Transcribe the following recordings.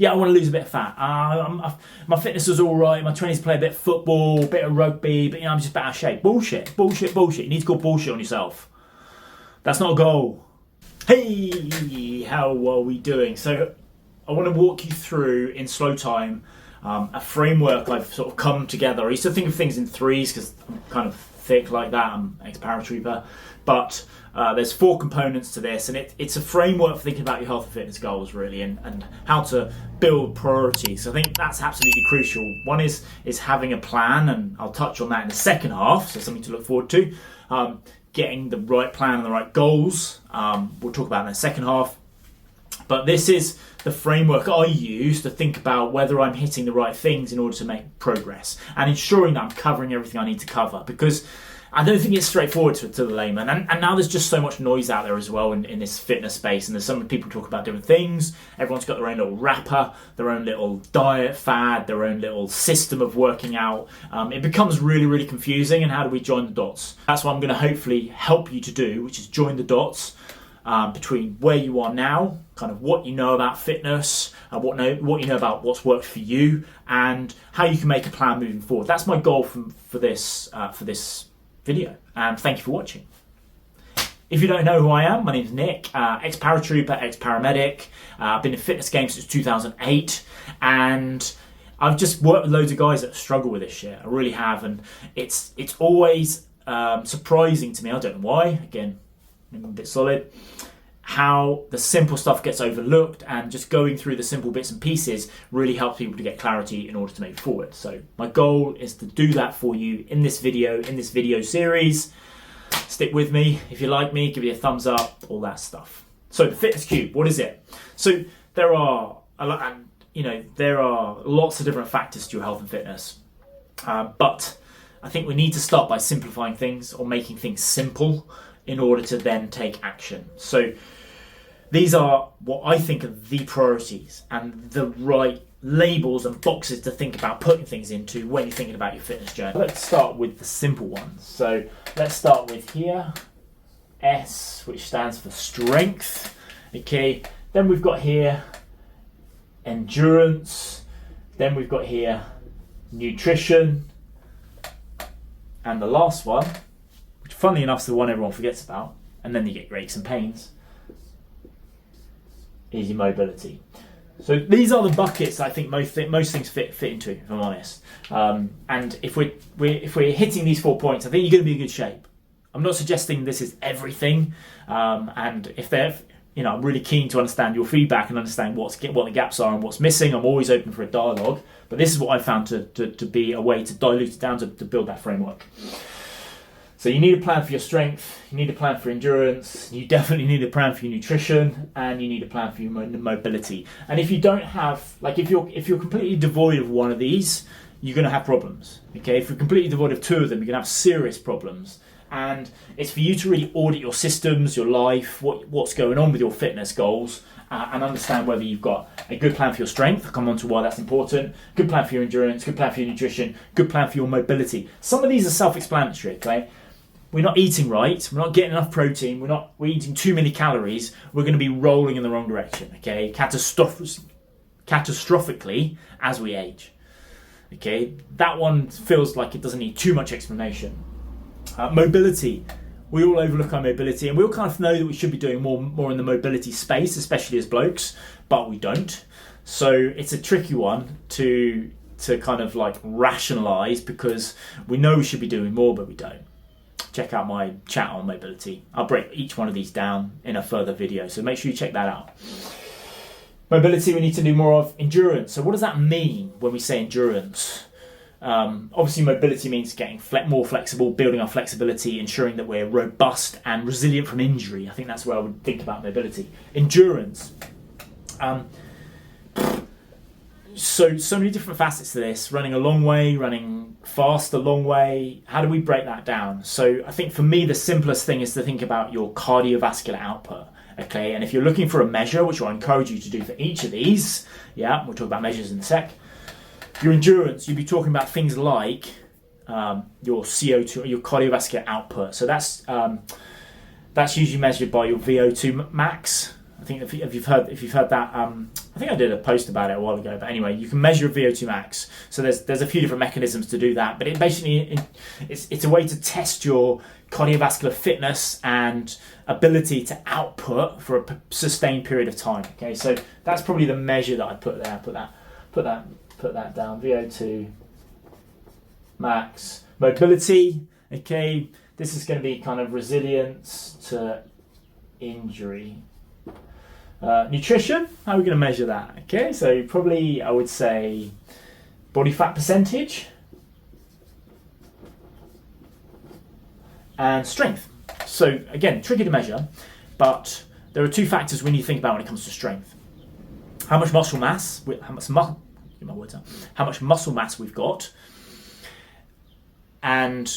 Yeah, I want to lose a bit of fat. My fitness was all right. My trainers play a bit of football, a bit of rugby, but I'm just a bit out of shape. Bullshit. You need to call bullshit on yourself. That's not a goal. Hey, how are we doing? So I want to walk you through in slow time a framework I've sort of come together. I used to think of things in threes because I'm kind of thick like that. I'm ex-paratrooper, but there's 4 components to this, and it's a framework for thinking about your health and fitness goals, really, and how to build priorities. So I think that's absolutely crucial. One is having a plan, and I'll touch on that in the second half, so something to look forward to. Getting the right plan and the right goals, we'll talk about in the second half. But this is the framework I use to think about whether I'm hitting the right things in order to make progress and ensuring that I'm covering everything I need to cover, because I don't think it's straightforward to the layman. And now there's just so much noise out there as well in this fitness space, and there's some people talk about different things. Everyone's got their own little wrapper, their own little diet fad, their own little system of working out. It becomes really, really confusing, and how do we join the dots? That's what I'm going to hopefully help you to do, which is join the dots between where you are now, kind of what you know about fitness, what you know about what's worked for you, and how you can make a plan moving forward. That's my goal for this video, and thank you for watching. If you don't know who I am, my name's Nick, ex-paratrooper, ex-paramedic. I've been in fitness games since 2008, and I've just worked with loads of guys that struggle with this shit. I really have, and it's always surprising to me. I don't know why. Again, I'm a bit solid. How the simple stuff gets overlooked, and just going through the simple bits and pieces really helps people to get clarity in order to move forward. So my goal is to do that for you in this video series. Stick with me. If you like me, give me a thumbs up, all that stuff. So the Fitness Cube, what is it? So there are lots of different factors to your health and fitness, but I think we need to start by simplifying things, or making things simple, in order to then take action. So these are what I think are the priorities and the right labels and boxes to think about putting things into when you're thinking about your fitness journey. Let's start with the simple ones. So let's start with here, S, which stands for strength. Okay, then we've got here endurance, then we've got here nutrition, and the last one, which funnily enough is the one everyone forgets about, and then you get your aches and pains, is your mobility. So these are the buckets I think most things fit into, if I'm honest. And if we're hitting these 4 points, I think you're going to be in good shape. I'm not suggesting this is everything, and I'm really keen to understand your feedback and understand what the gaps are and what's missing. I'm always open for a dialogue, but this is what I found to be a way to dilute it down to build that framework. So you need a plan for your strength, you need a plan for endurance, you definitely need a plan for your nutrition, and you need a plan for your mobility. And if you don't have, if you're completely devoid of one of these, you're going to have problems. Okay, if you're completely devoid of 2 of them, you're going to have serious problems. And it's for you to really audit your systems, your life, what's going on with your fitness goals, and understand whether you've got a good plan for your strength. I'll come on to why that's important. Good plan for your endurance, good plan for your nutrition, good plan for your mobility. Some of these are self-explanatory, okay? We're not eating right, we're not getting enough protein, we're eating too many calories, we're going to be rolling in the wrong direction, okay? Catastrophically as we age. Okay, that one feels like it doesn't need too much explanation. Mobility. We all overlook our mobility, and we all kind of know that we should be doing more in the mobility space, especially as blokes, but we don't. So it's a tricky one to kind of rationalise, because we know we should be doing more, but we don't. Check out my chat on mobility. I'll break each one of these down in a further video, so make sure you check that out. Mobility, we need to do more of. Endurance. So what does that mean when we say endurance? Obviously, mobility means getting more flexible, building our flexibility, ensuring that we're robust and resilient from injury. I think that's where I would think about mobility. Endurance. So many different facets to this. Running a long way, running fast a long way. How do we break that down? So I think for me, the simplest thing is to think about your cardiovascular output. Okay, and if you're looking for a measure, which I encourage you to do for each of these, we'll talk about measures in a sec. Your endurance, you'll be talking about things like your CO2, your cardiovascular output. So that's usually measured by your VO2 max. I think if you've heard that, I think I did a post about it a while ago. But anyway, you can measure VO2 max. So there's a few different mechanisms to do that. But it basically it's a way to test your cardiovascular fitness and ability to output for a sustained period of time. Okay, so that's probably the measure that I put there. Put that down. VO2 max. Mobility. Okay, this is going to be kind of resilience to injury. Nutrition, how are we going to measure that? Okay, so probably I would say body fat percentage and strength. So again, tricky to measure, but there are two factors we need to think about when it comes to strength. How much muscle mass, how much muscle mass we've got, and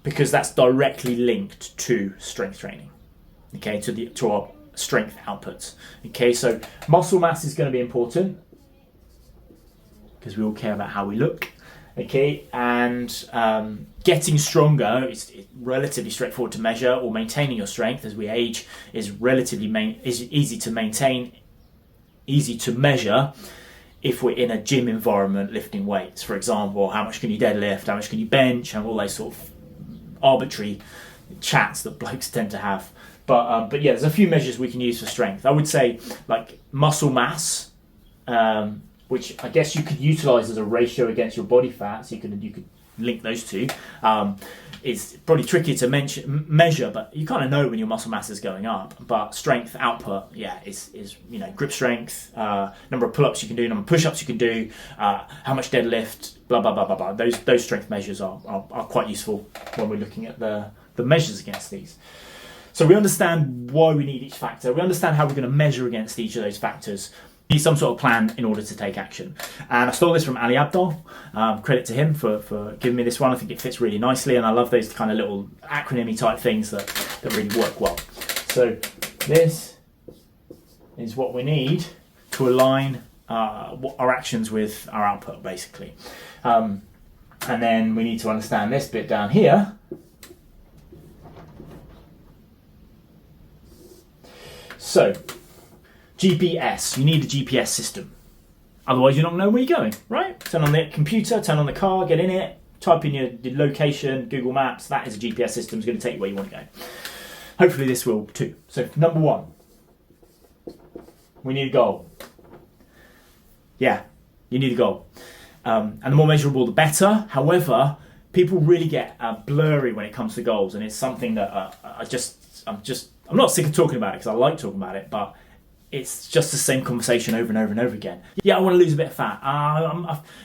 because that's directly linked to strength training. Okay, to our strength outputs. Okay, so muscle mass is going to be important because we all care about how we look. Okay, and getting stronger is relatively straightforward to measure, or maintaining your strength as we age is relatively easy to maintain, easy to measure if we're in a gym environment lifting weights. For example, how much can you deadlift, how much can you bench, and all those sort of arbitrary chats that blokes tend to have. But yeah, there's a few measures we can use for strength. I would say like muscle mass, which I guess you could utilize as a ratio against your body fat, so you could link those two. It's probably tricky to measure, but you kind of know when your muscle mass is going up. But strength output, yeah, is grip strength, number of pull-ups you can do, number of push-ups you can do, how much deadlift, blah blah blah blah blah. Those strength measures are quite useful when we're looking at the measures against these. So we understand why we need each factor. We understand how we're going to measure against each of those factors. We need some sort of plan in order to take action. And I stole this from Ali Abdaal. Credit to him for giving me this one. I think it fits really nicely, and I love those kind of little acronym-y type things that really work well. So this is what we need to align our actions with our output, basically. And then we need to understand this bit down here. So, GPS, you need a GPS system. Otherwise you're not going to know where you're going, right? Turn on the computer, turn on the car, get in it, type in your location, Google Maps, that is a GPS system, it's going to take you where you want to go. Hopefully this will too. So number one, we need a goal. Yeah, you need a goal. And the more measurable the better. However, people really get blurry when it comes to goals, and it's something that I'm not sick of talking about it because I like talking about it, but it's just the same conversation over and over and over again. Yeah, I want to lose a bit of fat.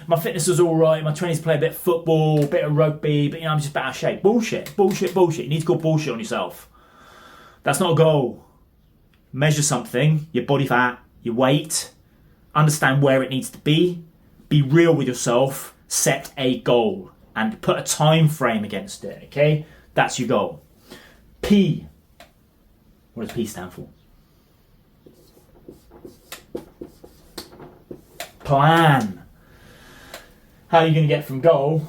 My fitness is all right. My trainees play a bit of football, a bit of rugby, but I'm just out of shape. Bullshit. You need to call bullshit on yourself. That's not a goal. Measure something, your body fat, your weight, understand where it needs to be real with yourself, set a goal, and put a time frame against it, okay? That's your goal. P. What does P stand for? Plan. How you're going to get from goal,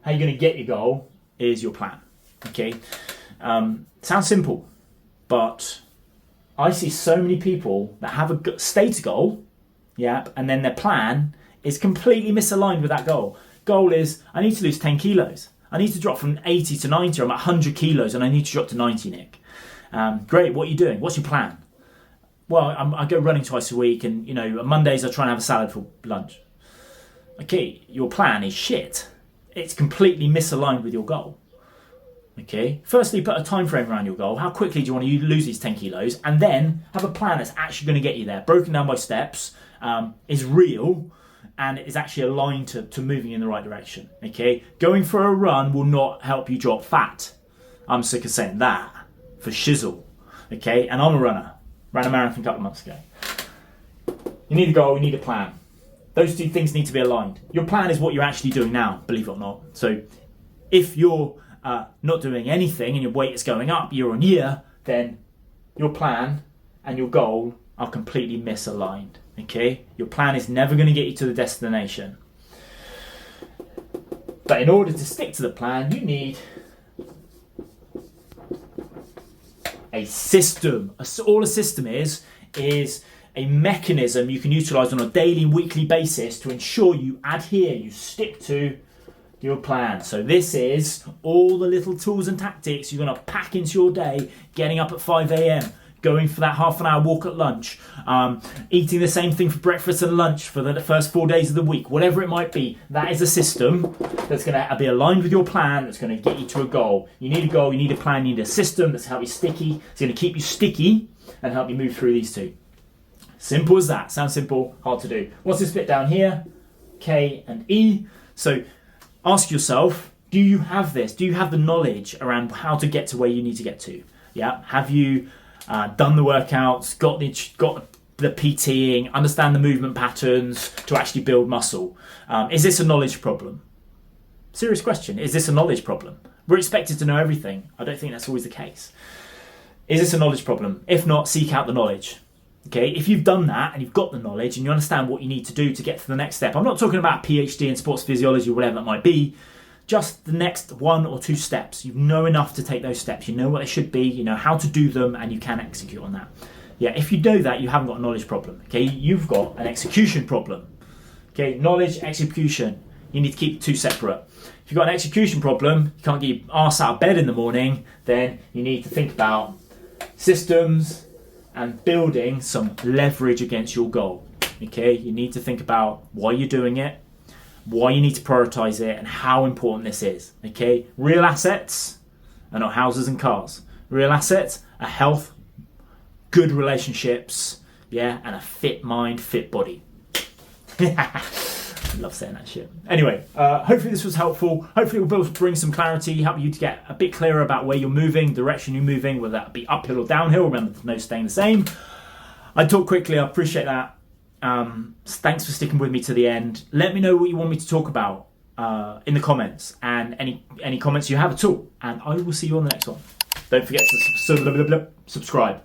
how you're going to get your goal is your plan, okay? Sounds simple, but I see so many people that have a stated goal, yeah, and then their plan is completely misaligned with that goal. Goal is, I need to lose 10 kilos. I need to drop from 80 to 90, or I'm at 100 kilos and I need to drop to 90, Nick. Great, what are you doing? What's your plan? Well, I go running twice a week, and on Mondays I try and have a salad for lunch. Okay, your plan is shit. It's completely misaligned with your goal. Okay, firstly, put a time frame around your goal. How quickly do you want to lose these 10 kilos? And then have a plan that's actually going to get you there, broken down by steps, is real, and is actually aligned to moving in the right direction. Okay, going for a run will not help you drop fat. I'm sick of saying that for shizzle. Okay, and I'm a runner. Ran a marathon a couple of months ago. You need a goal, you need a plan. Those two things need to be aligned. Your plan is what you're actually doing now, believe it or not. So if you're not doing anything and your weight is going up year on year, then your plan and your goal are completely misaligned. Okay? Your plan is never going to get you to the destination. But in order to stick to the plan, you need a system. All a system is a mechanism you can utilize on a daily and weekly basis to ensure you adhere, you stick to your plan. So this is all the little tools and tactics you're going to pack into your day, getting up at 5 a.m, going for that half an hour walk at lunch, eating the same thing for breakfast and lunch for the first 4 days of the week, whatever it might be. That is a system that's going to be aligned with your plan, that's going to get you to a goal. You need a goal, you need a plan, you need a system that's help you sticky. It's going to keep you sticky and help you move through these two. Simple as that. Sounds simple, hard to do. What's this bit down here? K and E. So ask yourself, do you have this? Do you have the knowledge around how to get to where you need to get to? Yeah. Have you done the workouts, got the PTing, understand the movement patterns to actually build muscle? Is this a knowledge problem? Serious question. Is this a knowledge problem? We're expected to know everything. I don't think that's always the case. Is this a knowledge problem? If not, seek out the knowledge. Okay, if you've done that and you've got the knowledge and you understand what you need to do to get to the next step, I'm not talking about PhD in sports physiology or whatever that might be, just the next 1 or 2 steps. You know enough to take those steps. You know what they should be, you know how to do them, and you can execute on that. Yeah, if you do that, you haven't got a knowledge problem. Okay, you've got an execution problem. Okay, knowledge, execution. You need to keep the two separate. If you've got an execution problem, you can't get your arse out of bed in the morning, then you need to think about systems and building some leverage against your goal. Okay, you need to think about why you're doing it, why you need to prioritize it, and how important this is. Okay, real assets are not houses and cars. Real assets are health, good relationships, yeah, and a fit mind, fit body. I love saying that shit. Anyway, hopefully this was helpful. Hopefully it will bring some clarity, help you to get a bit clearer about where you're moving, direction you're moving, whether that be uphill or downhill. Remember, no staying the same. I talk quickly, I appreciate that. Thanks for sticking with me to the end. Let me know what you want me to talk about in the comments, and any comments you have at all. And I will see you on the next one. Don't forget to subscribe.